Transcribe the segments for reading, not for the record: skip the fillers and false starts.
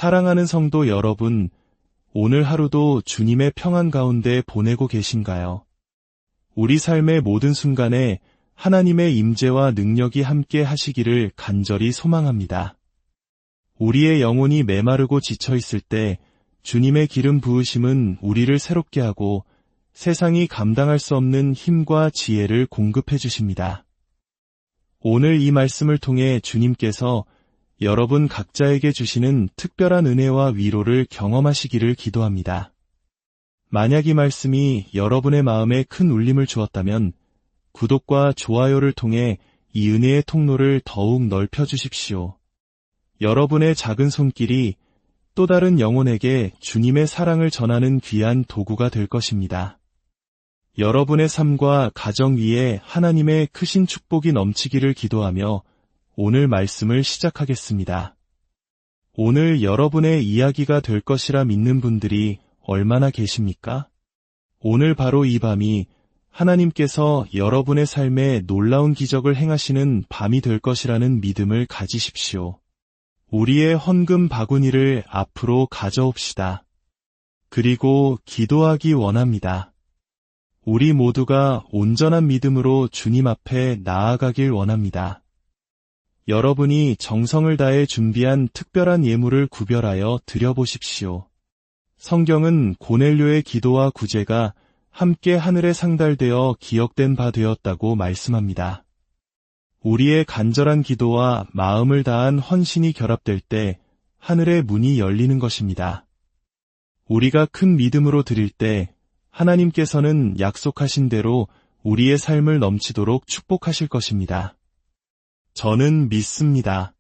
사랑하는 성도 여러분, 오늘 하루도 주님의 평안 가운데 보내고 계신가요? 우리 삶의 모든 순간에 하나님의 임재와 능력이 함께 하시기를 간절히 소망합니다. 우리의 영혼이 메마르고 지쳐 있을 때 주님의 기름 부으심은 우리를 새롭게 하고 세상이 감당할 수 없는 힘과 지혜를 공급해 주십니다. 오늘 이 말씀을 통해 주님께서 여러분 각자에게 주시는 특별한 은혜와 위로를 경험하시기를 기도합니다. 만약 이 말씀이 여러분의 마음에 큰 울림을 주었다면 구독과 좋아요를 통해 이 은혜의 통로를 더욱 넓혀 주십시오. 여러분의 작은 손길이 또 다른 영혼에게 주님의 사랑을 전하는 귀한 도구가 될 것입니다. 여러분의 삶과 가정 위에 하나님의 크신 축복이 넘치기를 기도하며 오늘 말씀을 시작하겠습니다. 오늘 여러분의 이야기가 될 것이라 믿는 분들이 얼마나 계십니까? 오늘 바로 이 밤이 하나님께서 여러분의 삶에 놀라운 기적을 행하시는 밤이 될 것이라는 믿음을 가지십시오. 우리의 헌금 바구니를 앞으로 가져옵시다. 그리고 기도하기 원합니다. 우리 모두가 온전한 믿음으로 주님 앞에 나아가길 원합니다. 여러분이 정성을 다해 준비한 특별한 예물을 구별하여 드려보십시오. 성경은 고넬료의 기도와 구제가 함께 하늘에 상달되어 기억된 바 되었다고 말씀합니다. 우리의 간절한 기도와 마음을 다한 헌신이 결합될 때 하늘의 문이 열리는 것입니다. 우리가 큰 믿음으로 드릴 때 하나님께서는 약속하신 대로 우리의 삶을 넘치도록 축복하실 것입니다. 저는 믿습니다.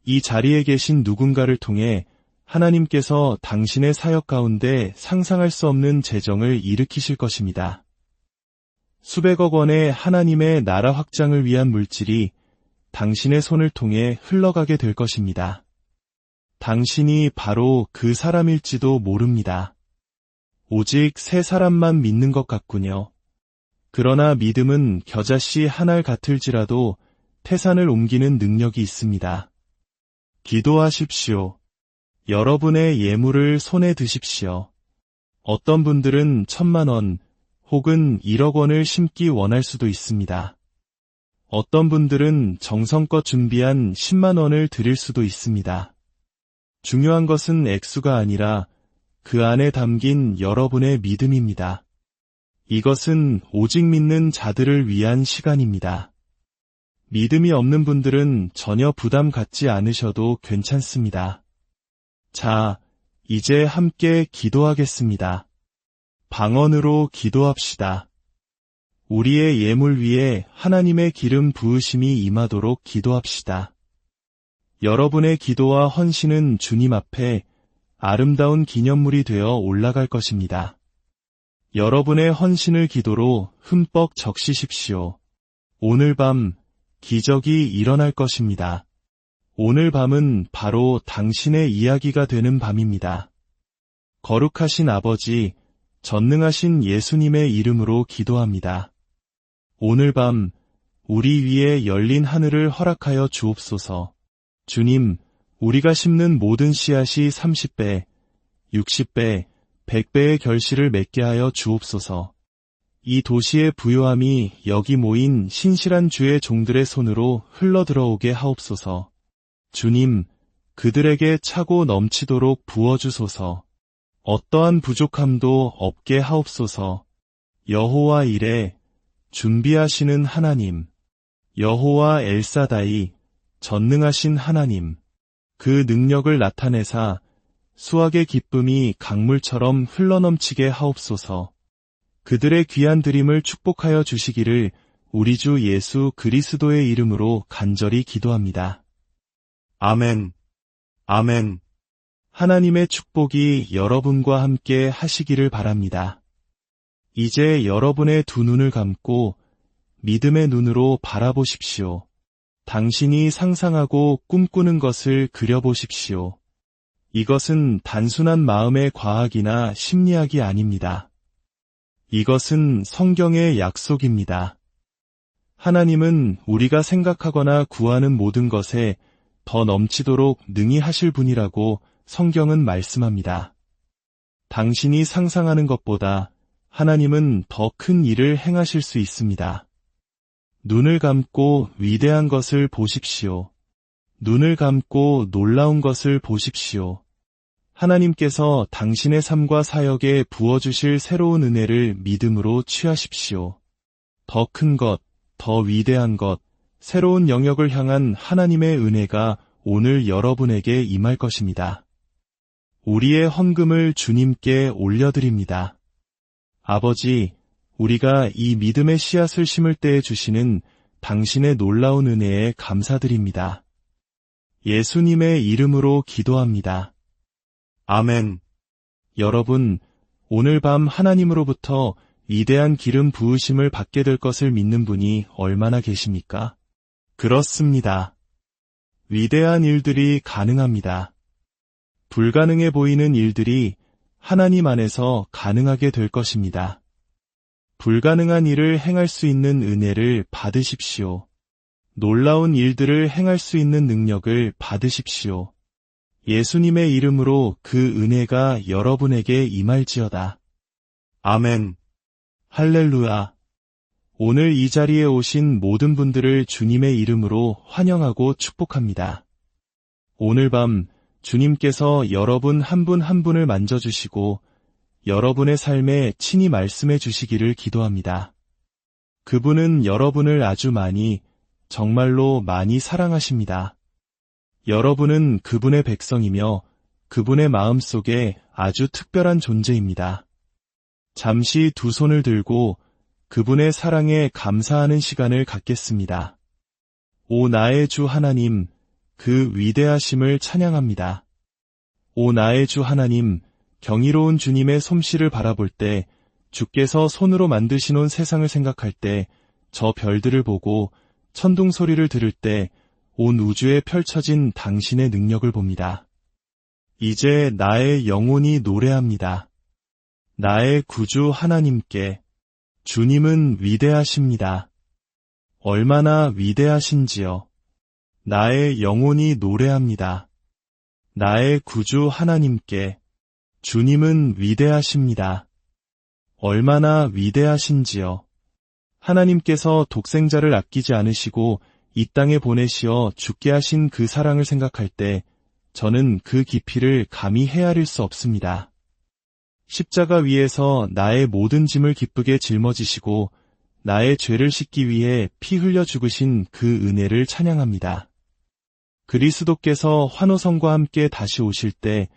이 자리에 계신 누군가를 통해 하나님께서 당신의 사역 가운데 상상할 수 없는 재정을 일으키실 것입니다. 수백억 원의 하나님의 나라 확장을 위한 물질이 당신의 손을 통해 흘러가게 될 것입니다. 당신이 바로 그 사람일지도 모릅니다. 오직 세 사람만 믿는 것 같군요. 그러나 믿음은 겨자씨 한 알 같을지라도 태산을 옮기는 능력이 있습니다. 기도하십시오. 여러분의 예물을 손에 드십시오. 어떤 분들은 1,000만 원 혹은 1억 원을 심기 원할 수도 있습니다. 어떤 분들은 정성껏 준비한 10만 원을 드릴 수도 있습니다. 중요한 것은 액수가 아니라 그 안에 담긴 여러분의 믿음입니다. 이것은 오직 믿는 자들을 위한 시간입니다. 믿음이 없는 분들은 전혀 부담 갖지 않으셔도 괜찮습니다. 자, 이제 함께 기도하겠습니다. 방언으로 기도합시다. 우리의 예물 위에 하나님의 기름 부으심이 임하도록 기도합시다. 여러분의 기도와 헌신은 주님 앞에 아름다운 기념물이 되어 올라갈 것입니다. 여러분의 헌신을 기도로 흠뻑 적시십시오. 오늘 밤 기적이 일어날 것입니다. 오늘 밤은 바로 당신의 이야기가 되는 밤입니다. 거룩하신 아버지, 전능하신 예수님의 이름으로 기도합니다. 오늘 밤 우리 위에 열린 하늘을 허락하여 주옵소서. 주님, 우리가 심는 모든 씨앗이 30배, 60배, 100배의 결실을 맺게 하여 주옵소서. 이 도시의 부요함이 여기 모인 신실한 주의 종들의 손으로 흘러들어오게 하옵소서. 주님, 그들에게 차고 넘치도록 부어주소서. 어떠한 부족함도 없게 하옵소서. 여호와 이레, 준비하시는 하나님, 여호와 엘사다이, 전능하신 하나님, 그 능력을 나타내사 수확의 기쁨이 강물처럼 흘러넘치게 하옵소서. 그들의 귀한 드림을 축복하여 주시기를 우리 주 예수 그리스도의 이름으로 간절히 기도합니다. 아멘. 아멘. 하나님의 축복이 여러분과 함께 하시기를 바랍니다. 이제 여러분의 두 눈을 감고 믿음의 눈으로 바라보십시오. 당신이 상상하고 꿈꾸는 것을 그려보십시오. 이것은 단순한 마음의 과학이나 심리학이 아닙니다. 이것은 성경의 약속입니다. 하나님은 우리가 생각하거나 구하는 모든 것에 더 넘치도록 능히 하실 분이라고 성경은 말씀합니다. 당신이 상상하는 것보다 하나님은 더 큰 일을 행하실 수 있습니다. 눈을 감고 위대한 것을 보십시오. 눈을 감고 놀라운 것을 보십시오. 하나님께서 당신의 삶과 사역에 부어주실 새로운 은혜를 믿음으로 취하십시오. 더 큰 것, 더 위대한 것, 새로운 영역을 향한 하나님의 은혜가 오늘 여러분에게 임할 것입니다. 우리의 헌금을 주님께 올려드립니다. 아버지, 우리가 이 믿음의 씨앗을 심을 때에 주시는 당신의 놀라운 은혜에 감사드립니다. 예수님의 이름으로 기도합니다. 아멘. 여러분, 오늘 밤 하나님으로부터 위대한 기름 부으심을 받게 될 것을 믿는 분이 얼마나 계십니까? 그렇습니다. 위대한 일들이 가능합니다. 불가능해 보이는 일들이 하나님 안에서 가능하게 될 것입니다. 불가능한 일을 행할 수 있는 은혜를 받으십시오. 놀라운 일들을 행할 수 있는 능력을 받으십시오. 예수님의 이름으로 그 은혜가 여러분에게 임할지어다. 아멘. 할렐루야. 오늘 이 자리에 오신 모든 분들을 주님의 이름으로 환영하고 축복합니다. 오늘 밤 주님께서 여러분 한 분 한 분을 만져주시고 여러분의 삶에 친히 말씀해 주시기를 기도합니다. 그분은 여러분을 아주 많이, 정말로 많이 사랑하십니다. 여러분은 그분의 백성이며 그분의 마음속에 아주 특별한 존재입니다. 잠시 두 손을 들고 그분의 사랑에 감사하는 시간을 갖겠습니다. 오 나의 주 하나님, 그 위대하심을 찬양합니다. 오 나의 주 하나님, 경이로운 주님의 솜씨를 바라볼 때, 주께서 손으로 만드시는 세상을 생각할 때, 저 별들을 보고 천둥 소리를 들을 때, 온 우주에 펼쳐진 당신의 능력을 봅니다. 이제 나의 영혼이 노래합니다. 나의 구주 하나님께, 주님은 위대하십니다. 얼마나 위대하신지요. 나의 영혼이 노래합니다. 나의 구주 하나님께, 주님은 위대하십니다. 얼마나 위대하신지요. 하나님께서 독생자를 아끼지 않으시고 이 땅에 보내시어 죽게 하신 그 사랑을 생각할 때 저는 그 깊이를 감히 헤아릴 수 없습니다. 십자가 위에서 나의 모든 짐을 기쁘게 짊어지시고 나의 죄를 씻기 위해 피 흘려 죽으신 그 은혜를 찬양합니다. 그리스도께서 환호성과 함께 다시 오실 때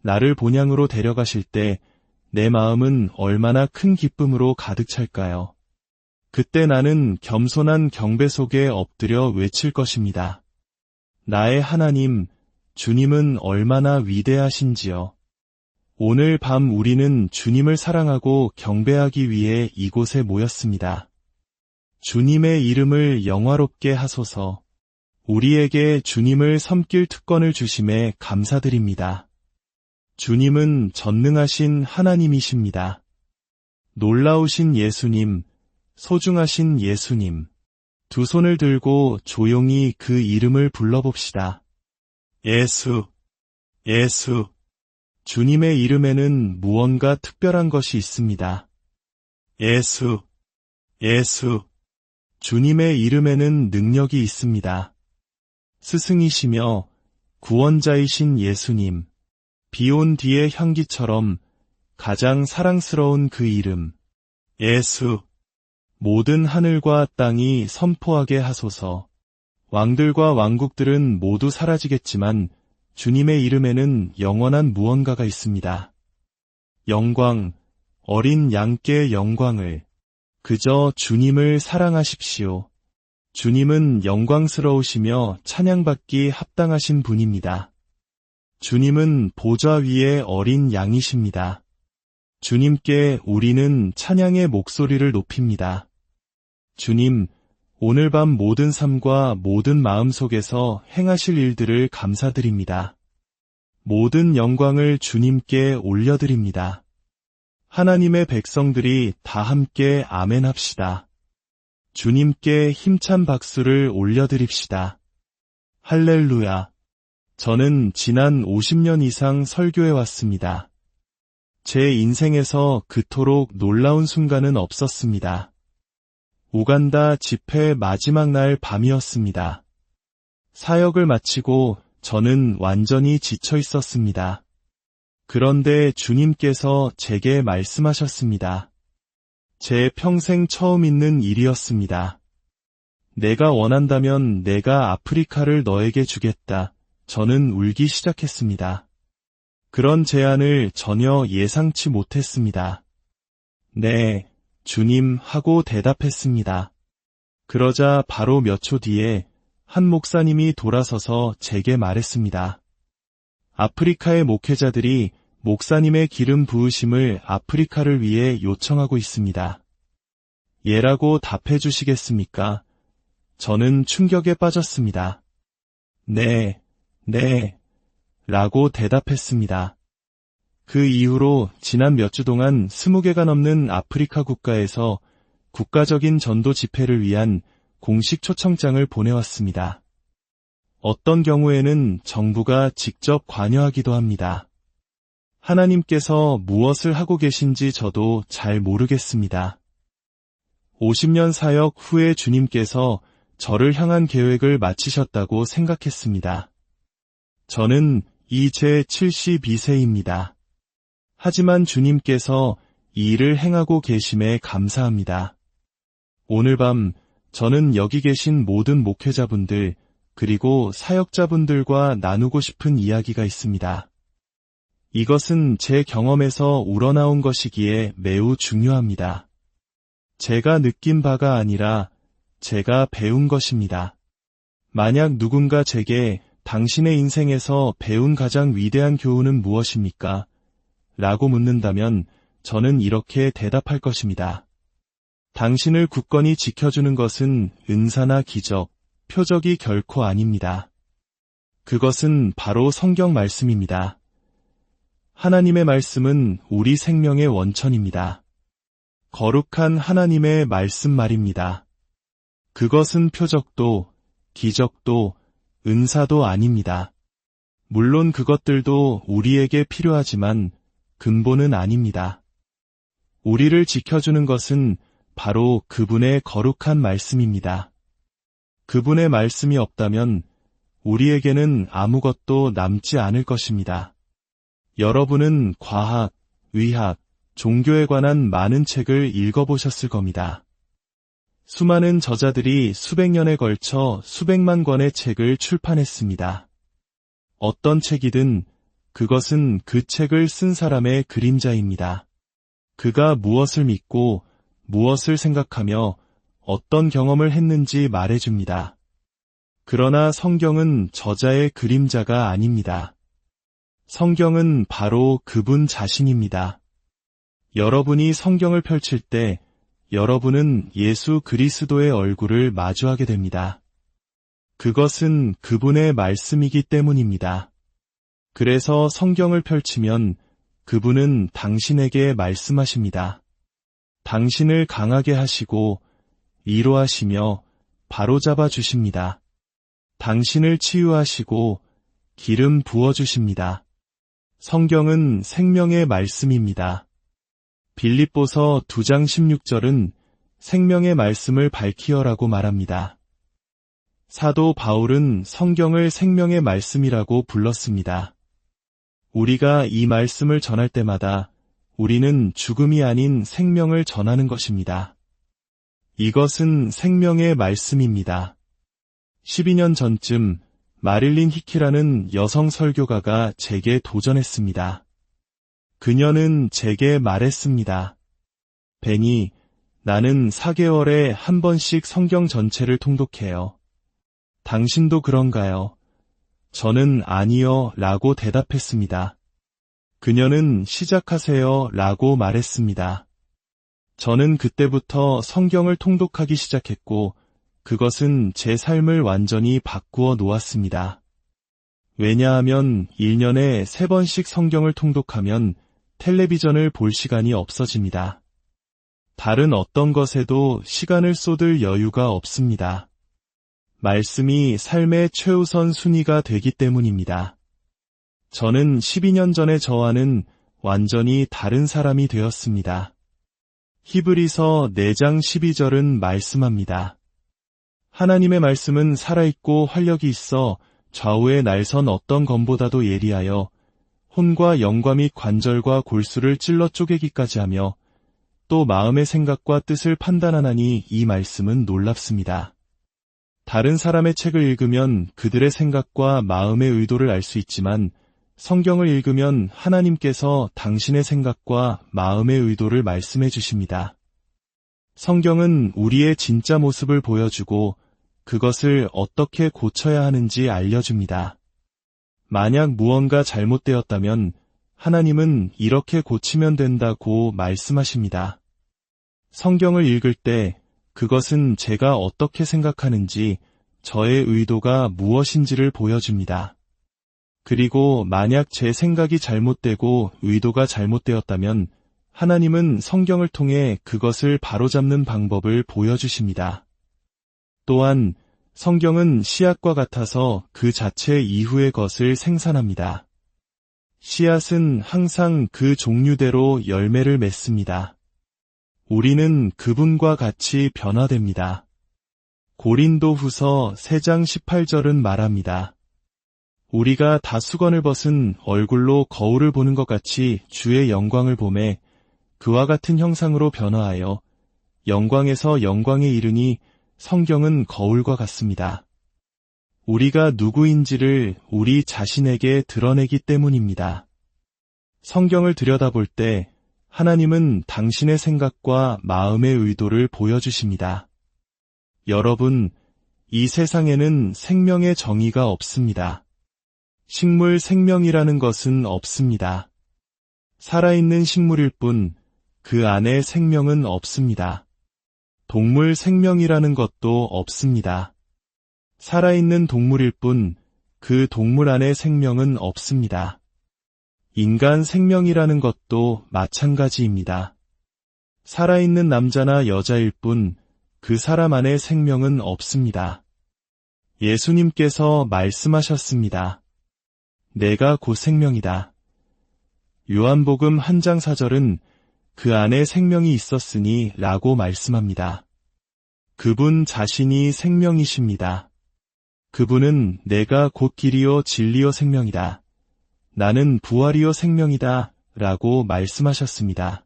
나를 본향으로 데려가실 때 내 마음은 얼마나 큰 기쁨으로 가득 찰까요? 그때 나는 겸손한 경배 속에 엎드려 외칠 것입니다. 나의 하나님, 주님은 얼마나 위대하신지요. 오늘 밤 우리는 주님을 사랑하고 경배하기 위해 이곳에 모였습니다. 주님의 이름을 영화롭게 하소서. 우리에게 주님을 섬길 특권을 주심에 감사드립니다. 주님은 전능하신 하나님이십니다. 놀라우신 예수님, 소중하신 예수님, 두 손을 들고 조용히 그 이름을 불러봅시다. 예수, 예수. 주님의 이름에는 무언가 특별한 것이 있습니다. 예수, 예수. 주님의 이름에는 능력이 있습니다. 스승이시며 구원자이신 예수님, 비온 뒤의 향기처럼 가장 사랑스러운 그 이름, 예수. 모든 하늘과 땅이 선포하게 하소서. 왕들과 왕국들은 모두 사라지겠지만 주님의 이름에는 영원한 무언가가 있습니다. 영광, 어린 양께 영광을. 그저 주님을 사랑하십시오. 주님은 영광스러우시며 찬양받기 합당하신 분입니다. 주님은 보좌 위에 어린 양이십니다. 주님께 우리는 찬양의 목소리를 높입니다. 주님, 오늘 밤 모든 삶과 모든 마음 속에서 행하실 일들을 감사드립니다. 모든 영광을 주님께 올려드립니다. 하나님의 백성들이 다 함께 아멘 합시다. 주님께 힘찬 박수를 올려드립시다. 할렐루야. 저는 지난 50년 이상 설교해 왔습니다. 제 인생에서 그토록 놀라운 순간은 없었습니다. 우간다 집회 마지막 날 밤이었습니다. 사역을 마치고 저는 완전히 지쳐 있었습니다. 그런데 주님께서 제게 말씀하셨습니다. 제 평생 처음 있는 일이었습니다. 내가 원한다면 내가 아프리카를 너에게 주겠다. 저는 울기 시작했습니다. 그런 제안을 전혀 예상치 못했습니다. 네, 주님 하고 대답했습니다. 그러자 바로 몇 초 뒤에 한 목사님이 돌아서서 제게 말했습니다. 아프리카의 목회자들이 목사님의 기름 부으심을 아프리카를 위해 요청하고 있습니다. 예라고 답해 주시겠습니까? 저는 충격에 빠졌습니다. 네, 라고 대답했습니다. 그 이후로 지난 몇 주 동안 20개가 넘는 아프리카 국가에서 국가적인 전도 집회를 위한 공식 초청장을 보내왔습니다. 어떤 경우에는 정부가 직접 관여하기도 합니다. 하나님께서 무엇을 하고 계신지 저도 잘 모르겠습니다. 50년 사역 후에 주님께서 저를 향한 계획을 마치셨다고 생각했습니다. 저는 이제 72세입니다. 하지만 주님께서 이 일을 행하고 계심에 감사합니다. 오늘 밤 저는 여기 계신 모든 목회자분들 그리고 사역자분들과 나누고 싶은 이야기가 있습니다. 이것은 제 경험에서 우러나온 것이기에 매우 중요합니다. 제가 느낀 바가 아니라 제가 배운 것입니다. 만약 누군가 제게 당신의 인생에서 배운 가장 위대한 교훈은 무엇입니까? 라고 묻는다면 저는 이렇게 대답할 것입니다. 당신을 굳건히 지켜주는 것은 은사나 기적, 표적이 결코 아닙니다. 그것은 바로 성경 말씀입니다. 하나님의 말씀은 우리 생명의 원천입니다. 거룩한 하나님의 말씀 말입니다. 그것은 표적도, 기적도, 은사도 아닙니다. 물론 그것들도 우리에게 필요하지만 근본은 아닙니다. 우리를 지켜주는 것은 바로 그분의 거룩한 말씀입니다. 그분의 말씀이 없다면 우리에게는 아무것도 남지 않을 것입니다. 여러분은 과학, 의학, 종교에 관한 많은 책을 읽어보셨을 겁니다. 수많은 저자들이 수백 년에 걸쳐 수백만 권의 책을 출판했습니다. 어떤 책이든 그것은 그 책을 쓴 사람의 그림자입니다. 그가 무엇을 믿고 무엇을 생각하며 어떤 경험을 했는지 말해줍니다. 그러나 성경은 저자의 그림자가 아닙니다. 성경은 바로 그분 자신입니다. 여러분이 성경을 펼칠 때 여러분은 예수 그리스도의 얼굴을 마주하게 됩니다. 그것은 그분의 말씀이기 때문입니다. 그래서 성경을 펼치면 그분은 당신에게 말씀하십니다. 당신을 강하게 하시고 위로하시며 바로잡아 주십니다. 당신을 치유하시고 기름 부어주십니다. 성경은 생명의 말씀입니다. 빌립보서 2장 16절은 생명의 말씀을 밝히어라고 말합니다. 사도 바울은 성경을 생명의 말씀이라고 불렀습니다. 우리가 이 말씀을 전할 때마다 우리는 죽음이 아닌 생명을 전하는 것입니다. 이것은 생명의 말씀입니다. 12년 전쯤 마릴린 히키라는 여성 설교가가 제게 도전했습니다. 그녀는 제게 말했습니다. 베니, 나는 4개월에 한 번씩 성경 전체를 통독해요. 당신도 그런가요? 저는 아니요 라고 대답했습니다. 그녀는 시작하세요 라고 말했습니다. 저는 그때부터 성경을 통독하기 시작했고 그것은 제 삶을 완전히 바꾸어 놓았습니다. 왜냐하면 1년에 3번씩 성경을 통독하면 텔레비전을 볼 시간이 없어집니다. 다른 어떤 것에도 시간을 쏟을 여유가 없습니다. 말씀이 삶의 최우선 순위가 되기 때문입니다. 저는 12년 전에 저와는 완전히 다른 사람이 되었습니다. 히브리서 4장 12절은 말씀합니다. 하나님의 말씀은 살아있고 활력이 있어 좌우에 날선 어떤 검보다도 예리하여 혼과 영과 및 관절과 골수를 찔러 쪼개기까지 하며 또 마음의 생각과 뜻을 판단하나니 이 말씀은 놀랍습니다. 다른 사람의 책을 읽으면 그들의 생각과 마음의 의도를 알 수 있지만 성경을 읽으면 하나님께서 당신의 생각과 마음의 의도를 말씀해 주십니다. 성경은 우리의 진짜 모습을 보여주고 그것을 어떻게 고쳐야 하는지 알려줍니다. 만약 무언가 잘못되었다면 하나님은 이렇게 고치면 된다고 말씀하십니다. 성경을 읽을 때 그것은 제가 어떻게 생각하는지 저의 의도가 무엇인지를 보여줍니다. 그리고 만약 제 생각이 잘못되고 의도가 잘못되었다면 하나님은 성경을 통해 그것을 바로잡는 방법을 보여주십니다. 또한 성경은 씨앗과 같아서 그 자체 이후의 것을 생산합니다. 씨앗은 항상 그 종류대로 열매를 맺습니다. 우리는 그분과 같이 변화됩니다. 고린도후서 3장 18절은 말합니다. 우리가 다 수건을 벗은 얼굴로 거울을 보는 것 같이 주의 영광을 보매 그와 같은 형상으로 변화하여 영광에서 영광에 이르니 성경은 거울과 같습니다. 우리가 누구인지를 우리 자신에게 드러내기 때문입니다. 성경을 들여다볼 때 하나님은 당신의 생각과 마음의 의도를 보여주십니다. 여러분, 이 세상에는 생명의 정의가 없습니다. 식물 생명이라는 것은 없습니다. 살아있는 식물일 뿐 그 안에 생명은 없습니다. 동물 생명이라는 것도 없습니다. 살아있는 동물일 뿐 그 동물 안에 생명은 없습니다. 인간 생명이라는 것도 마찬가지입니다. 살아있는 남자나 여자일 뿐 그 사람 안에 생명은 없습니다. 예수님께서 말씀하셨습니다. 내가 곧 생명이다. 요한복음 1장 4절은 그 안에 생명이 있었으니 라고 말씀합니다. 그분 자신이 생명이십니다. 그분은 내가 곧 길이요 진리요 생명이다. 나는 부활이요 생명이다 라고 말씀하셨습니다.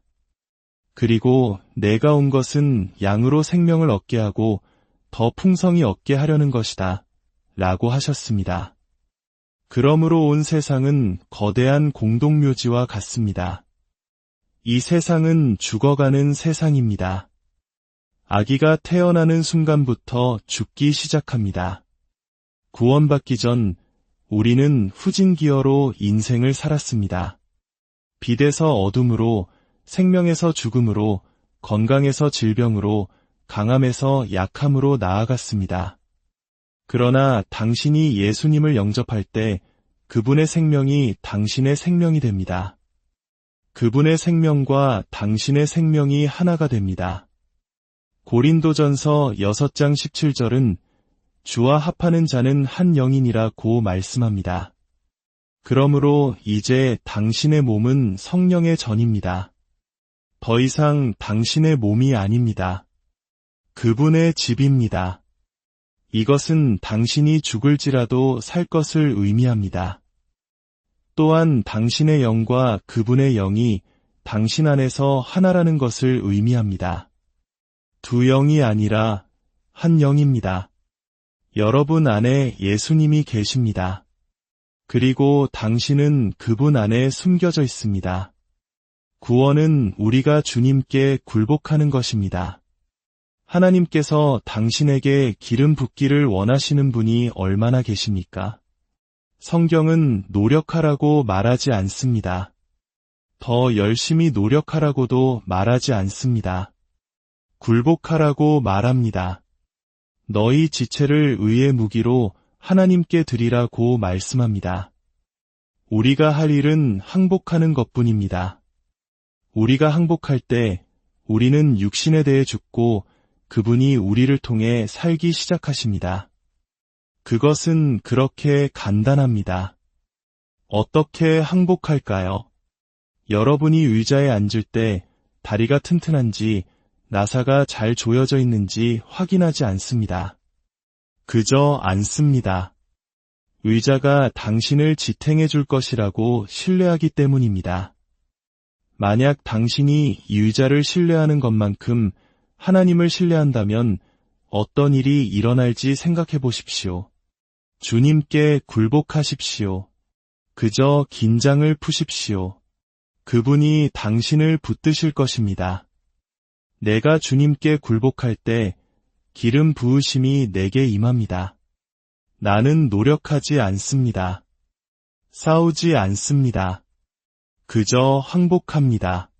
그리고 내가 온 것은 양으로 생명을 얻게 하고 더 풍성히 얻게 하려는 것이다 라고 하셨습니다. 그러므로 온 세상은 거대한 공동묘지와 같습니다. 이 세상은 죽어가는 세상입니다. 아기가 태어나는 순간부터 죽기 시작합니다. 구원받기 전 우리는 후진기어로 인생을 살았습니다. 빛에서 어둠으로, 생명에서 죽음으로, 건강에서 질병으로, 강함에서 약함으로 나아갔습니다. 그러나 당신이 예수님을 영접할 때 그분의 생명이 당신의 생명이 됩니다. 그분의 생명과 당신의 생명이 하나가 됩니다. 고린도전서 6장 17절은 주와 합하는 자는 한 영이니라고 말씀합니다. 그러므로 이제 당신의 몸은 성령의 전입니다. 더 이상 당신의 몸이 아닙니다. 그분의 집입니다. 이것은 당신이 죽을지라도 살 것을 의미합니다. 또한 당신의 영과 그분의 영이 당신 안에서 하나라는 것을 의미합니다. 두 영이 아니라 한 영입니다. 여러분 안에 예수님이 계십니다. 그리고 당신은 그분 안에 숨겨져 있습니다. 구원은 우리가 주님께 굴복하는 것입니다. 하나님께서 당신에게 기름 붓기를 원하시는 분이 얼마나 계십니까? 성경은 노력하라고 말하지 않습니다. 더 열심히 노력하라고도 말하지 않습니다. 굴복하라고 말합니다. 너희 지체를 의의 무기로 하나님께 드리라고 말씀합니다. 우리가 할 일은 항복하는 것뿐입니다. 우리가 항복할 때 우리는 육신에 대해 죽고 그분이 우리를 통해 살기 시작하십니다. 그것은 그렇게 간단합니다. 어떻게 항복할까요? 여러분이 의자에 앉을 때 다리가 튼튼한지 나사가 잘 조여져 있는지 확인하지 않습니다. 그저 앉습니다. 의자가 당신을 지탱해 줄 것이라고 신뢰하기 때문입니다. 만약 당신이 이 의자를 신뢰하는 것만큼 하나님을 신뢰한다면 어떤 일이 일어날지 생각해 보십시오. 주님께 굴복하십시오. 그저 긴장을 푸십시오. 그분이 당신을 붙드실 것입니다. 내가 주님께 굴복할 때 기름 부으심이 내게 임합니다. 나는 노력하지 않습니다. 싸우지 않습니다. 그저 항복합니다.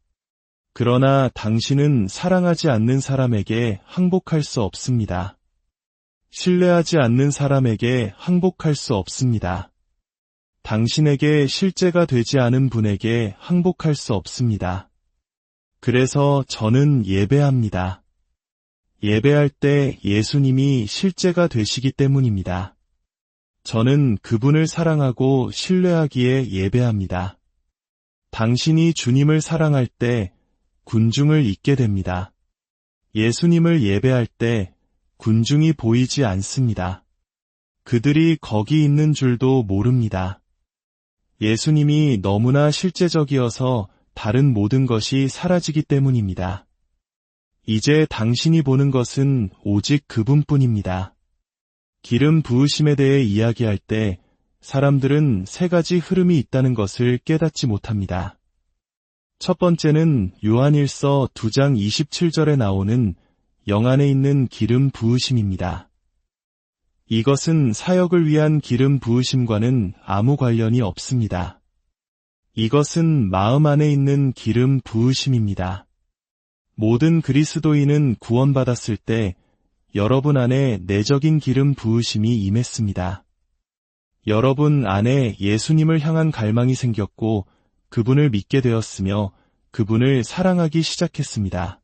그러나 당신은 사랑하지 않는 사람에게 항복할 수 없습니다. 신뢰하지 않는 사람에게 항복할 수 없습니다. 당신에게 실제가 되지 않은 분에게 항복할 수 없습니다. 그래서 저는 예배합니다. 예배할 때 예수님이 실제가 되시기 때문입니다. 저는 그분을 사랑하고 신뢰하기에 예배합니다. 당신이 주님을 사랑할 때 군중을 잇게 됩니다. 예수님을 예배할 때 군중이 보이지 않습니다. 그들이 거기 있는 줄도 모릅니다. 예수님이 너무나 실제적이어서 다른 모든 것이 사라지기 때문입니다. 이제 당신이 보는 것은 오직 그분뿐입니다. 기름 부으심에 대해 이야기할 때 사람들은 세 가지 흐름이 있다는 것을 깨닫지 못합니다. 첫 번째는 요한일서 2장 27절에 나오는 영 안에 있는 기름 부으심입니다. 이것은 사역을 위한 기름 부으심과는 아무 관련이 없습니다. 이것은 마음 안에 있는 기름 부으심입니다. 모든 그리스도인은 구원받았을 때 여러분 안에 내적인 기름 부으심이 임했습니다. 여러분 안에 예수님을 향한 갈망이 생겼고 그분을 믿게 되었으며 그분을 사랑하기 시작했습니다.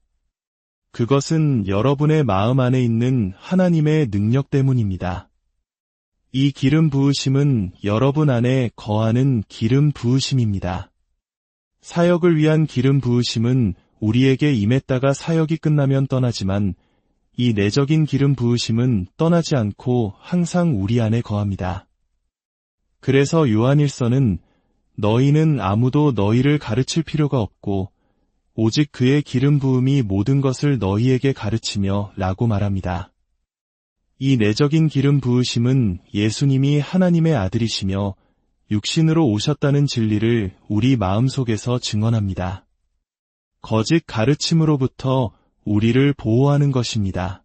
그것은 여러분의 마음 안에 있는 하나님의 능력 때문입니다. 이 기름 부으심은 여러분 안에 거하는 기름 부으심입니다. 사역을 위한 기름 부으심은 우리에게 임했다가 사역이 끝나면 떠나지만 이 내적인 기름 부으심은 떠나지 않고 항상 우리 안에 거합니다. 그래서 요한일서는 너희는 아무도 너희를 가르칠 필요가 없고 오직 그의 기름 부음이 모든 것을 너희에게 가르치며 라고 말합니다. 이 내적인 기름 부으심은 예수님이 하나님의 아들이시며 육신으로 오셨다는 진리를 우리 마음속에서 증언합니다. 거짓 가르침으로부터 우리를 보호하는 것입니다.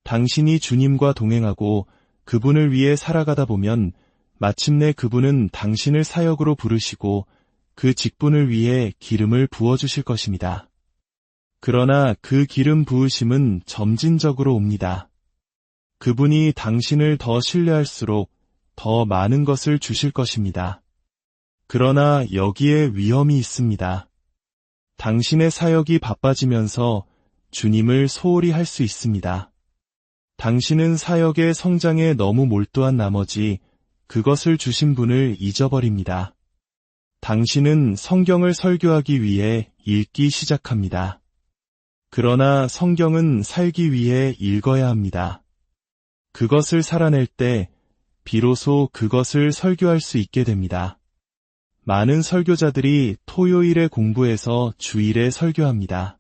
당신이 주님과 동행하고 그분을 위해 살아가다 보면 마침내 그분은 당신을 사역으로 부르시고 그 직분을 위해 기름을 부어주실 것입니다. 그러나 그 기름 부으심은 점진적으로 옵니다. 그분이 당신을 더 신뢰할수록 더 많은 것을 주실 것입니다. 그러나 여기에 위험이 있습니다. 당신의 사역이 바빠지면서 주님을 소홀히 할 수 있습니다. 당신은 사역의 성장에 너무 몰두한 나머지 그것을 주신 분을 잊어버립니다. 당신은 성경을 설교하기 위해 읽기 시작합니다. 그러나 성경은 살기 위해 읽어야 합니다. 그것을 살아낼 때 비로소 그것을 설교할 수 있게 됩니다. 많은 설교자들이 토요일에 공부해서 주일에 설교합니다.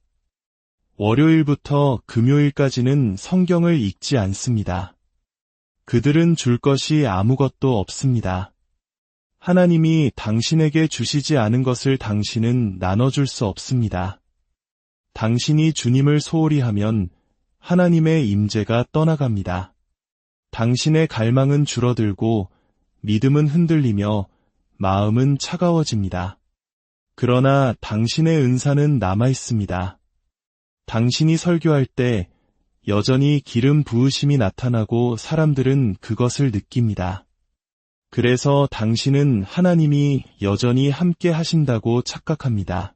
월요일부터 금요일까지는 성경을 읽지 않습니다. 그들은 줄 것이 아무것도 없습니다. 하나님이 당신에게 주시지 않은 것을 당신은 나눠줄 수 없습니다. 당신이 주님을 소홀히 하면 하나님의 임재가 떠나갑니다. 당신의 갈망은 줄어들고 믿음은 흔들리며 마음은 차가워집니다. 그러나 당신의 은사는 남아있습니다. 당신이 설교할 때 여전히 기름 부으심이 나타나고 사람들은 그것을 느낍니다. 그래서 당신은 하나님이 여전히 함께 하신다고 착각합니다.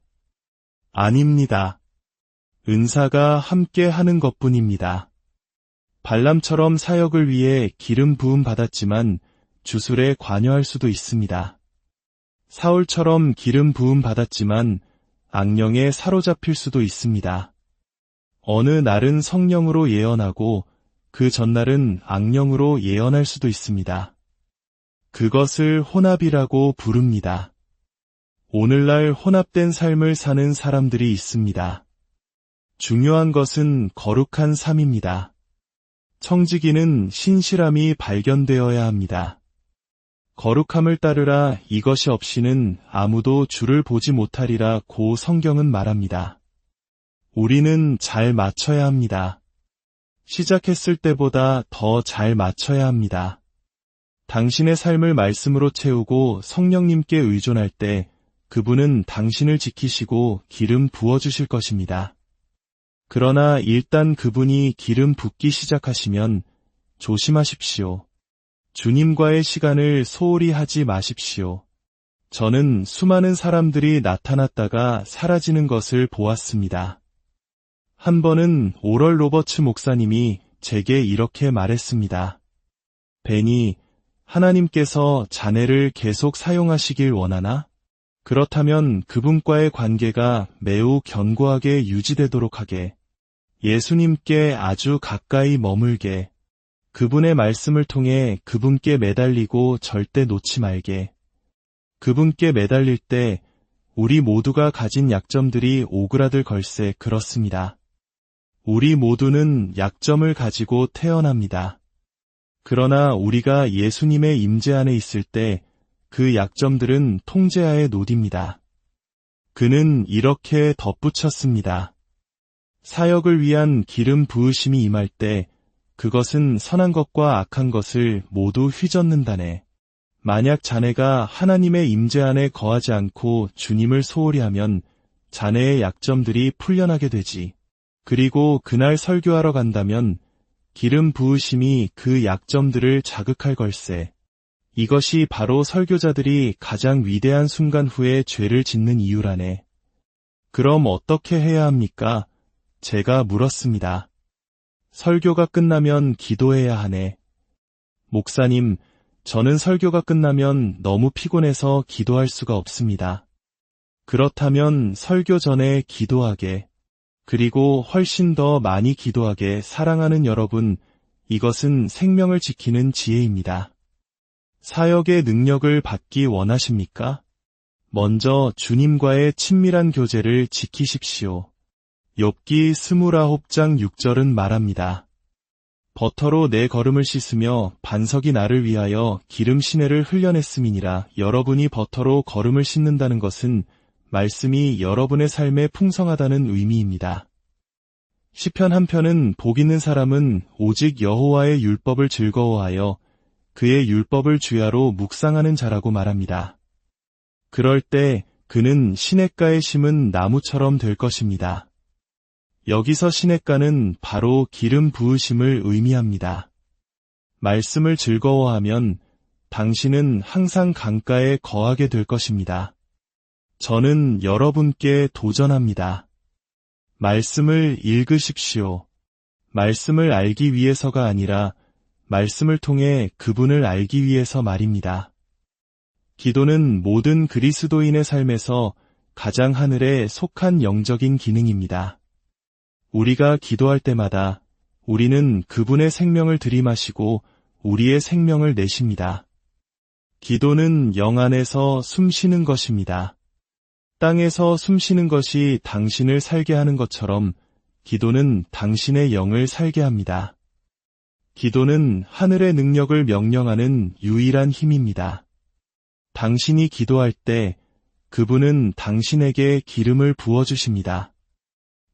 아닙니다. 은사가 함께 하는 것뿐입니다. 발람처럼 사역을 위해 기름 부음 받았지만 주술에 관여할 수도 있습니다. 사울처럼 기름 부음 받았지만 악령에 사로잡힐 수도 있습니다. 어느 날은 성령으로 예언하고 그 전날은 악령으로 예언할 수도 있습니다. 그것을 혼합이라고 부릅니다. 오늘날 혼합된 삶을 사는 사람들이 있습니다. 중요한 것은 거룩한 삶입니다. 청지기는 신실함이 발견되어야 합니다. 거룩함을 따르라 이것이 없이는 아무도 주를 보지 못하리라 고 성경은 말합니다. 우리는 잘 맞춰야 합니다. 시작했을 때보다 더 잘 맞춰야 합니다. 당신의 삶을 말씀으로 채우고 성령님께 의존할 때 그분은 당신을 지키시고 기름 부어주실 것입니다. 그러나 일단 그분이 기름 붓기 시작하시면 조심하십시오. 주님과의 시간을 소홀히 하지 마십시오. 저는 수많은 사람들이 나타났다가 사라지는 것을 보았습니다. 한 번은 오럴 로버츠 목사님이 제게 이렇게 말했습니다. 베니, 하나님께서 자네를 계속 사용하시길 원하나? 그렇다면 그분과의 관계가 매우 견고하게 유지되도록 하게, 예수님께 아주 가까이 머물게, 그분의 말씀을 통해 그분께 매달리고 절대 놓지 말게. 그분께 매달릴 때 우리 모두가 가진 약점들이 오그라들 걸세 그렇습니다. 우리 모두는 약점을 가지고 태어납니다. 그러나 우리가 예수님의 임재 안에 있을 때 그 약점들은 통제하에 놓입니다. 그는 이렇게 덧붙였습니다. 사역을 위한 기름 부으심이 임할 때 그것은 선한 것과 악한 것을 모두 휘젓는다네. 만약 자네가 하나님의 임재 안에 거하지 않고 주님을 소홀히 하면 자네의 약점들이 풀려나게 되지. 그리고 그날 설교하러 간다면 기름 부으심이 그 약점들을 자극할 걸세. 이것이 바로 설교자들이 가장 위대한 순간 후에 죄를 짓는 이유라네. 그럼 어떻게 해야 합니까? 제가 물었습니다. 설교가 끝나면 기도해야 하네. 목사님, 저는 설교가 끝나면 너무 피곤해서 기도할 수가 없습니다. 그렇다면 설교 전에 기도하게, 그리고 훨씬 더 많이 기도하게 사랑하는 여러분, 이것은 생명을 지키는 지혜입니다. 사역의 능력을 받기 원하십니까? 먼저 주님과의 친밀한 교제를 지키십시오. 욥기 29장 6절은 말합니다. 버터로 내 걸음을 씻으며 반석이 나를 위하여 기름 시내를 흘려냈음이니라. 여러분이 버터로 걸음을 씻는다는 것은 말씀이 여러분의 삶에 풍성하다는 의미입니다. 시편 한 편은 복 있는 사람은 오직 여호와의 율법을 즐거워하여 그의 율법을 주야로 묵상하는 자라고 말합니다. 그럴 때 그는 시냇가에 심은 나무처럼 될 것입니다. 여기서 시냇가는 바로 기름 부으심을 의미합니다. 말씀을 즐거워하면 당신은 항상 강가에 거하게 될 것입니다. 저는 여러분께 도전합니다. 말씀을 읽으십시오. 말씀을 알기 위해서가 아니라 말씀을 통해 그분을 알기 위해서 말입니다. 기도는 모든 그리스도인의 삶에서 가장 하늘에 속한 영적인 기능입니다. 우리가 기도할 때마다 우리는 그분의 생명을 들이마시고 우리의 생명을 내쉽니다. 기도는 영 안에서 숨쉬는 것입니다. 땅에서 숨쉬는 것이 당신을 살게 하는 것처럼 기도는 당신의 영을 살게 합니다. 기도는 하늘의 능력을 명령하는 유일한 힘입니다. 당신이 기도할 때 그분은 당신에게 기름을 부어주십니다.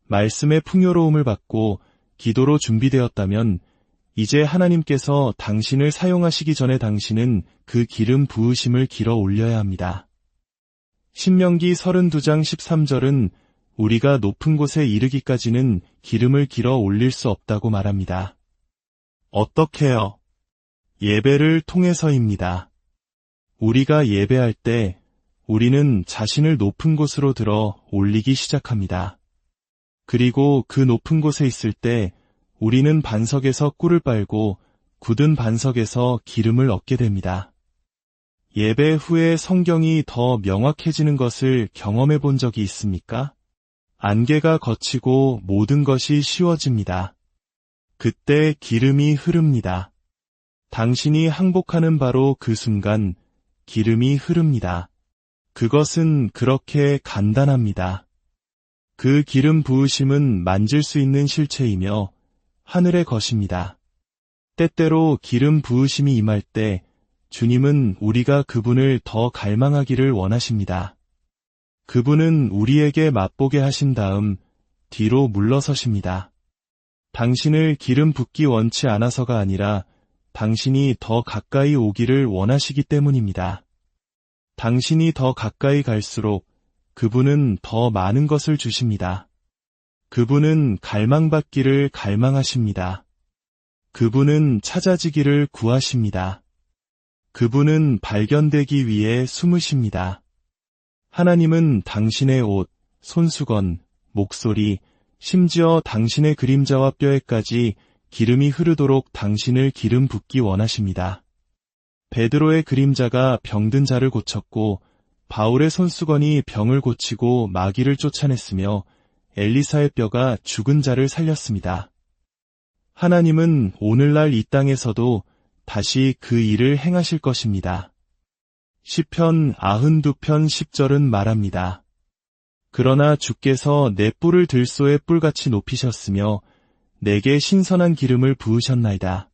말씀의 풍요로움을 받고 기도로 준비되었다면 이제 하나님께서 당신을 사용하시기 전에 당신은 그 기름 부으심을 길어 올려야 합니다. 신명기 32장 13절은 우리가 높은 곳에 이르기까지는 기름을 길어 올릴 수 없다고 말합니다. 어떻게요? 예배를 통해서입니다. 우리가 예배할 때 우리는 자신을 높은 곳으로 들어 올리기 시작합니다. 그리고 그 높은 곳에 있을 때 우리는 반석에서 꿀을 빨고 굳은 반석에서 기름을 얻게 됩니다. 예배 후에 성경이 더 명확해지는 것을 경험해 본 적이 있습니까? 안개가 걷히고 모든 것이 쉬워집니다. 그때 기름이 흐릅니다. 당신이 항복하는 바로 그 순간 기름이 흐릅니다. 그것은 그렇게 간단합니다. 그 기름 부으심은 만질 수 있는 실체이며 하늘의 것입니다. 때때로 기름 부으심이 임할 때 주님은 우리가 그분을 더 갈망하기를 원하십니다. 그분은 우리에게 맛보게 하신 다음 뒤로 물러서십니다. 당신을 기름 붓기 원치 않아서가 아니라 당신이 더 가까이 오기를 원하시기 때문입니다. 당신이 더 가까이 갈수록 그분은 더 많은 것을 주십니다. 그분은 갈망받기를 갈망하십니다. 그분은 찾아지기를 구하십니다. 그분은 발견되기 위해 숨으십니다. 하나님은 당신의 옷, 손수건, 목소리, 심지어 당신의 그림자와 뼈에까지 기름이 흐르도록 당신을 기름 붓기 원하십니다. 베드로의 그림자가 병든 자를 고쳤고 바울의 손수건이 병을 고치고 마귀를 쫓아냈으며 엘리사의 뼈가 죽은 자를 살렸습니다. 하나님은 오늘날 이 땅에서도 다시 그 일을 행하실 것입니다. 시편 92편 10절은 말합니다. 그러나 주께서 내 뿔을 들소의 뿔같이 높이셨으며 내게 신선한 기름을 부으셨나이다.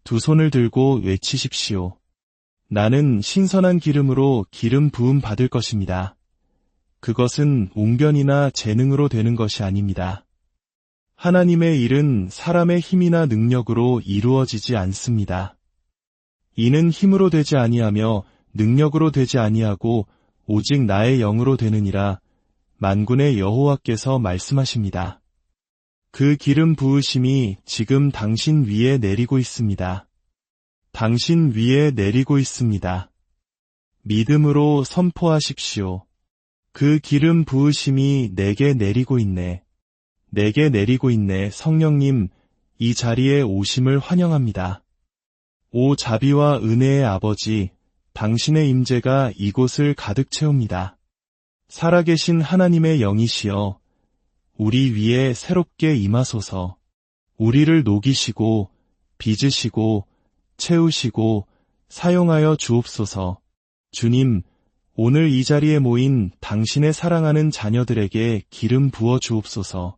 두 손을 들고 외치십시오. 나는 신선한 기름으로 기름 부음 받을 것입니다. 그것은 웅변이나 재능으로 되는 것이 아닙니다. 하나님의 일은 사람의 힘이나 능력으로 이루어지지 않습니다. 이는 힘으로 되지 아니하며 능력으로 되지 아니하고 오직 나의 영으로 되느니라 만군의 여호와께서 말씀하십니다. 그 기름 부으심이 지금 당신 위에 내리고 있습니다. 당신 위에 내리고 있습니다. 믿음으로 선포하십시오. 그 기름 부으심이 내게 내리고 있네. 내게 내리고 있네. 성령님, 이 자리에 오심을 환영합니다. 오 자비와 은혜의 아버지, 당신의 임재가 이곳을 가득 채웁니다. 살아계신 하나님의 영이시여, 우리 위에 새롭게 임하소서. 우리를 녹이시고 빚으시고 채우시고 사용하여 주옵소서. 주님, 오늘 이 자리에 모인 당신의 사랑하는 자녀들에게 기름 부어 주옵소서.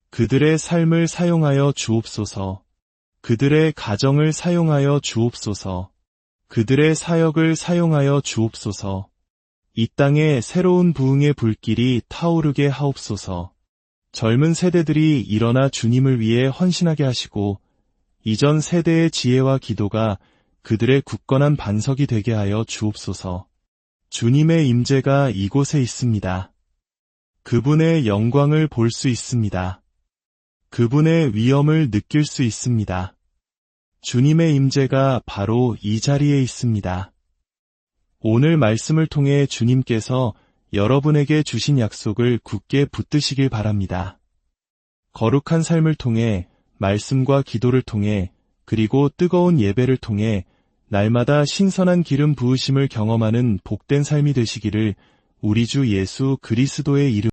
그들의 삶을 사용하여 주옵소서. 그들의 가정을 사용하여 주옵소서. 그들의 사역을 사용하여 주옵소서. 이 땅에 새로운 부흥의 불길이 타오르게 하옵소서. 젊은 세대들이 일어나 주님을 위해 헌신하게 하시고 이전 세대의 지혜와 기도가 그들의 굳건한 반석이 되게 하여 주옵소서. 주님의 임재가 이곳에 있습니다. 그분의 영광을 볼 수 있습니다. 그분의 위엄을 느낄 수 있습니다. 주님의 임재가 바로 이 자리에 있습니다. 오늘 말씀을 통해 주님께서 여러분에게 주신 약속을 굳게 붙드시길 바랍니다. 거룩한 삶을 통해, 말씀과 기도를 통해, 그리고 뜨거운 예배를 통해 날마다 신선한 기름 부으심을 경험하는 복된 삶이 되시기를 우리 주 예수 그리스도의 이름